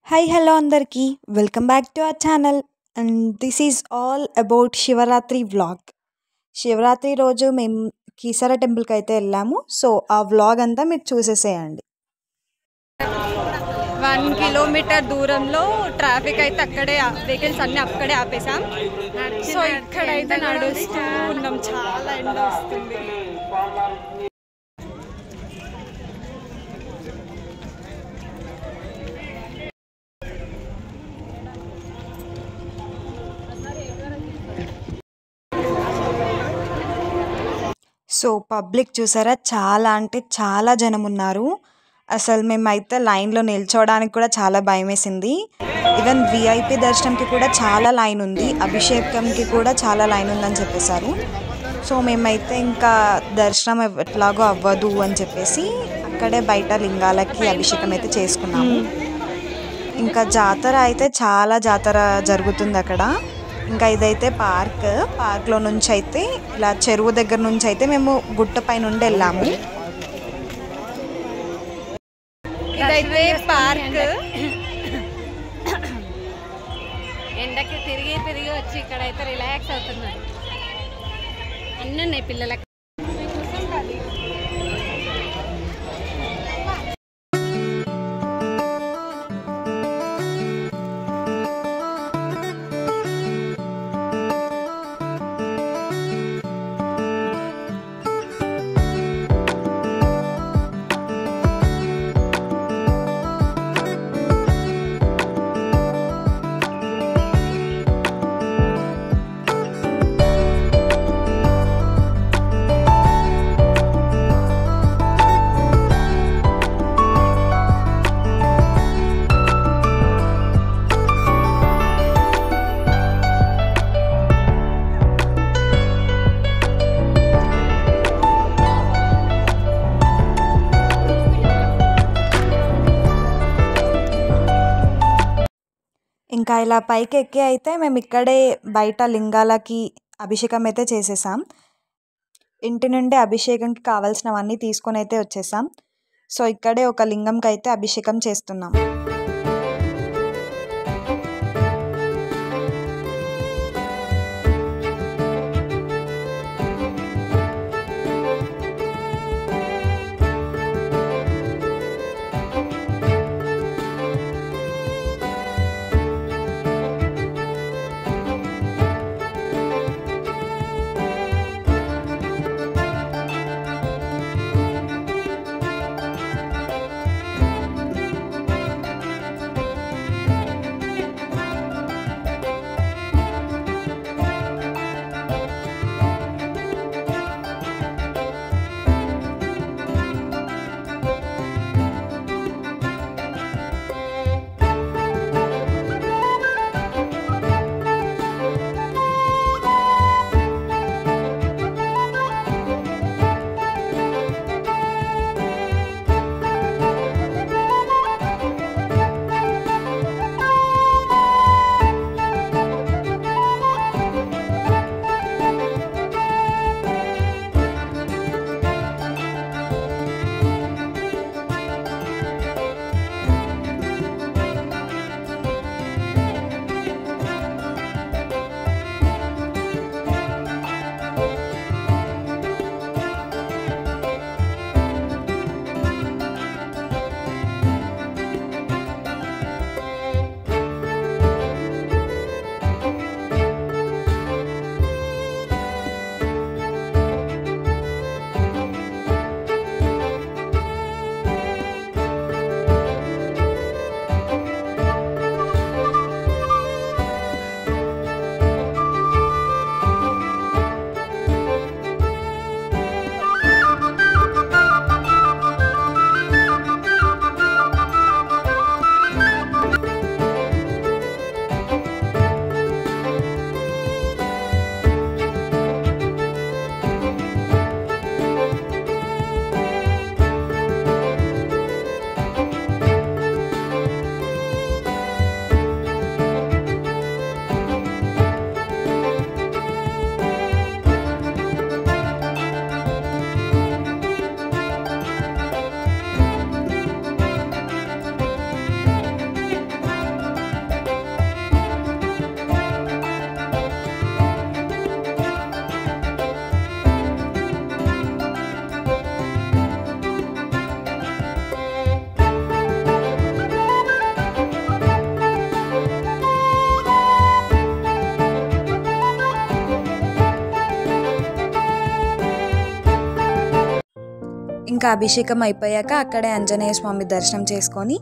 Hi, hello అందరికి. Welcome back to our channel and this is all about Shivaratri vlog. Shivaratri రోజు మేము కీసర టెంపుల్కి అయితే వెళ్ళాము. సో ఆ వ్లాగ్ అంతా మీరు చూసేసేయండి. 1 కిలోమీటర్ దూరంలో ట్రాఫిక్ అయితే అక్కడే వెహికల్స్ అన్ని అక్కడే ఆపేసాం. సో ఇక్కడైతే నడుస్తూ ఉన్నాం, చాలా ఎండ వస్తుంది. సో పబ్లిక్ చూసారా, చాలా అంటే చాలా జనం ఉన్నారు. అసలు మేమైతే లైన్లో నిల్చోవడానికి కూడా చాలా భయం వేసింది. ఈవెన్ విఐపి దర్శనంకి కూడా చాలా లైన్ ఉంది, అభిషేకంకి కూడా చాలా లైన్ ఉందని చెప్పేశారు. సో మేమైతే ఇంకా దర్శనం ఎట్లాగో అవ్వదు అని చెప్పేసి అక్కడే బయట లింగాలకి అభిషేకం అయితే చేసుకున్నాము. ఇంకా జాతర అయితే చాలా జాతర జరుగుతుంది అక్కడ. ఇంకా ఇదైతే పార్క్లో నుంచి అయితే ఇలా చెరువు దగ్గర నుంచి అయితే మేము గుట్టపై నుండి వెళ్ళాము. ఇదైతే పార్క్. ఎండకి తిరిగి తిరిగి వచ్చి ఇక్కడైతే రిలాక్స్ అవుతున్నారు. అన్నీ ఉన్నాయి పిల్లలకి. ఇంకా ఇలా పైకి ఎక్కి అయితే మేము ఇక్కడే బయట లింగాలకి అభిషేకం అయితే చేసేసాం. ఇంటి నుండి అభిషేకంకి కావాల్సినవన్నీ తీసుకొని అయితే వచ్చేసాం. సో ఇక్కడే ఒక లింగంకి అయితే అభిషేకం చేస్తున్నాం. ఇంకా అభిషేకం అయిపోయాక అక్కడే ఆంజనేయ స్వామి దర్శనం చేసుకొని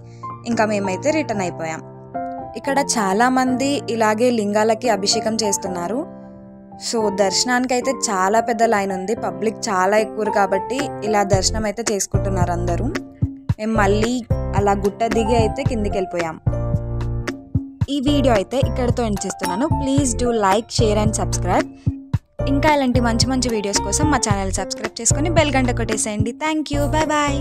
ఇంకా మేమైతే రిటర్న్ అయిపోయాం. ఇక్కడ చాలామంది ఇలాగే లింగాలకి అభిషేకం చేస్తున్నారు. సో దర్శనానికి అయితే చాలా పెద్ద లైన్ ఉంది, పబ్లిక్ చాలా ఎక్కువ కాబట్టి ఇలా దర్శనం అయితే చేసుకుంటున్నారు అందరూ. మేము మళ్ళీ అలా గుట్ట దిగి అయితే కిందికి వెళ్ళిపోయాం. ఈ వీడియో అయితే ఇక్కడితో ఎండ్ చేస్తున్నాను. Please do like, share and subscribe. ఇంకా ఇలాంటి మంచి మంచి వీడియోస్ కోసం మా ఛానల్ సబ్స్క్రైబ్ చేసుకొని బెల్ గంట కొట్టేసేయండి. Thank you, bye bye.